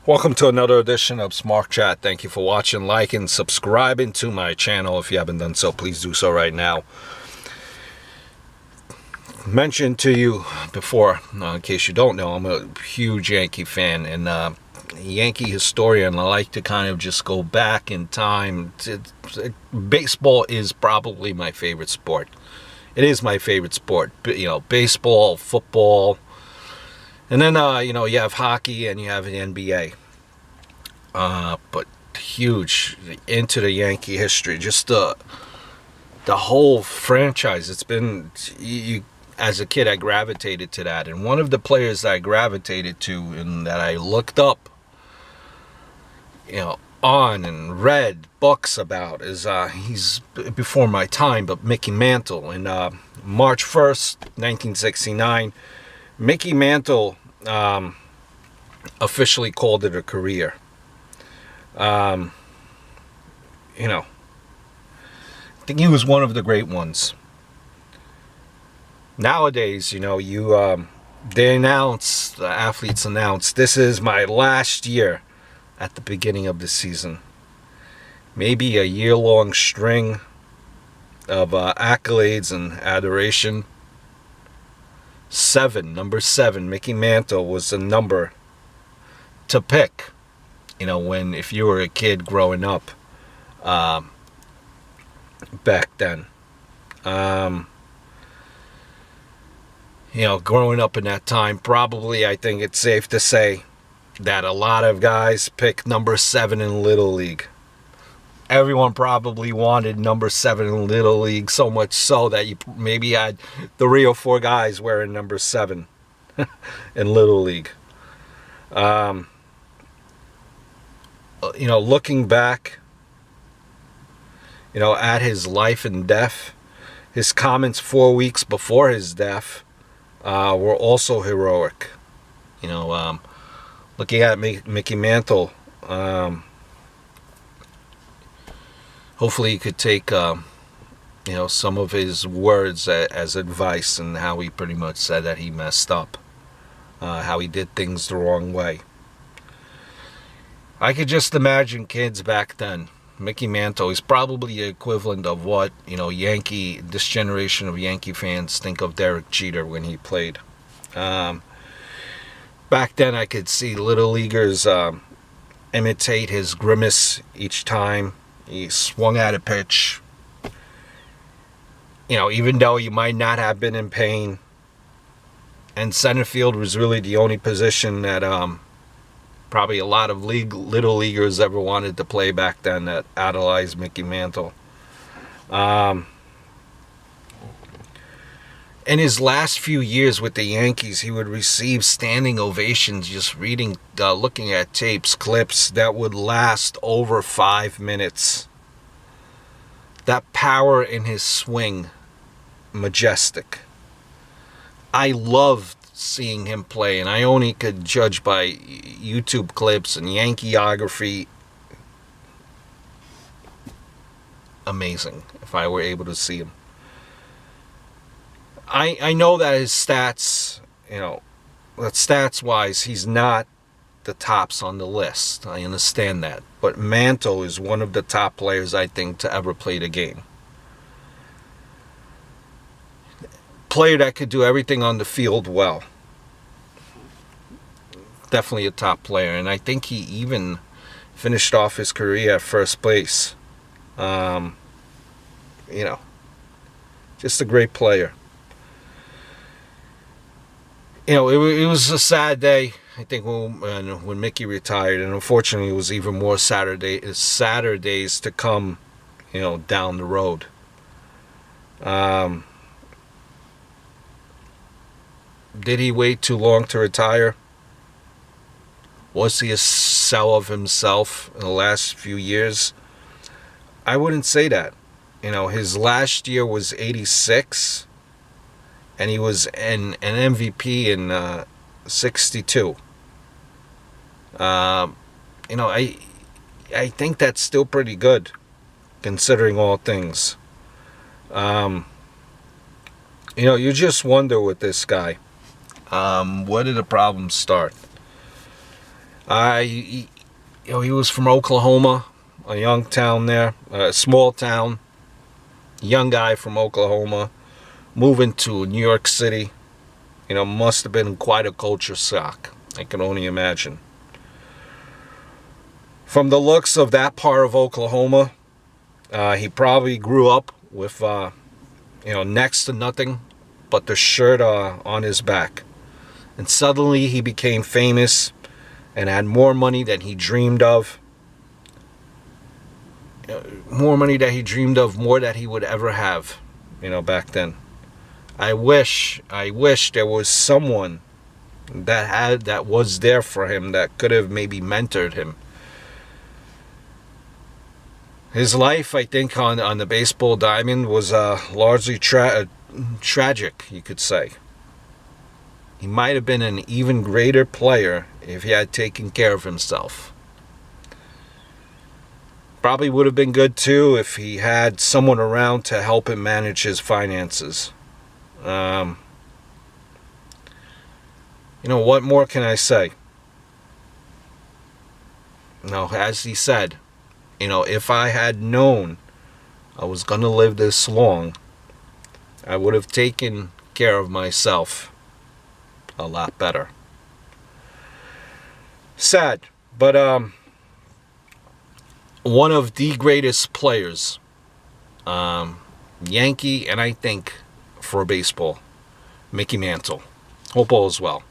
Welcome to another edition of Smart Chat. Thank you for watching, liking, subscribing to my channel. If you haven't done so, please do so right now. Mentioned to you before, in case you don't know, I'm a huge Yankee fan and Yankee historian. I like to kind of just go back in time. Baseball is probably my favorite sport. It is my favorite sport. You know, baseball, football. And then, you know, you have hockey and you have the NBA. But huge into the Yankee history. Just the whole franchise. It's been, as a kid, I gravitated to that. And one of the players that I gravitated to and that I looked up, you know, on and read books about is, he's before my time, but Mickey Mantle. In March 1st, 1969, Mickey Mantle officially called it a career. You know, I think he was one of the great ones. Nowadays, you know, the athletes announce, this is my last year at the beginning of the season. Maybe a year-long string of accolades and adoration. Number 7, Mickey Mantle was the number to pick. You know, if you were a kid growing up back then. You know, growing up in that time, probably I think it's safe to say that a lot of guys picked number 7 in Little League. Everyone probably wanted number 7 in Little League, so much so that you maybe had 3 or 4 guys wearing number 7 in Little League. You know, looking back, you know, at his life and death, his comments 4 weeks before his death were also heroic. You know, looking at Mickey Mantle, hopefully you could take, you know, some of his words as advice, and how he pretty much said that he messed up, how he did things the wrong way. I could just imagine kids back then. Mickey Mantle is probably the equivalent of what, you know, this generation of Yankee fans think of Derek Jeter when he played. Back then I could see Little Leaguers imitate his grimace each time he swung at a pitch. You know, even though you might not have been in pain. And center field was really the only position that probably a lot of Little Leaguers ever wanted to play back then, that idolized Mickey Mantle. In his last few years with the Yankees, he would receive standing ovations just looking at tapes, clips that would last over 5 minutes. That power in his swing, majestic. I loved seeing him play, and I only could judge by YouTube clips and Yankeeography. Amazing if I were able to see him. I know that his stats, you know, that stats wise he's not the tops on the list. I understand that, but Mantle is one of the top players, I think, to ever play the game. Player that could do everything on the field well. Definitely a top player, and I think he even finished off his career at first base. You know, just a great player. You know, it was a sad day, I think, when Mickey retired, and unfortunately it was even more sadder days to come, you know, down the road. Did he wait too long to retire? Was he a shell of himself in the last few years? I wouldn't say that. You know, his last year was 86, and he was an MVP in 62. You know, I think that's still pretty good, considering all things. You know, you just wonder with this guy, where did the problems start? He was from Oklahoma, a young town there, a small town. Young guy from Oklahoma, moving to New York City. Must have been quite a culture shock. I can only imagine. From the looks of that part of Oklahoma, he probably grew up with, next to nothing but the shirt on his back. And suddenly he became famous and had more money than he dreamed of. More money that he dreamed of, more that he would ever have, back then. I wish there was someone that was there for him, that could have maybe mentored him. His life, I think, on the baseball diamond was largely tragic, you could say. He might have been an even greater player if he had taken care of himself. Probably would have been good too if he had someone around to help him manage his finances. What more can I say? As he said, if I had known I was going to live this long, I would have taken care of myself a lot better. Sad, but one of the greatest players, Yankee, and I think for baseball, Mickey Mantle. Hope all is well.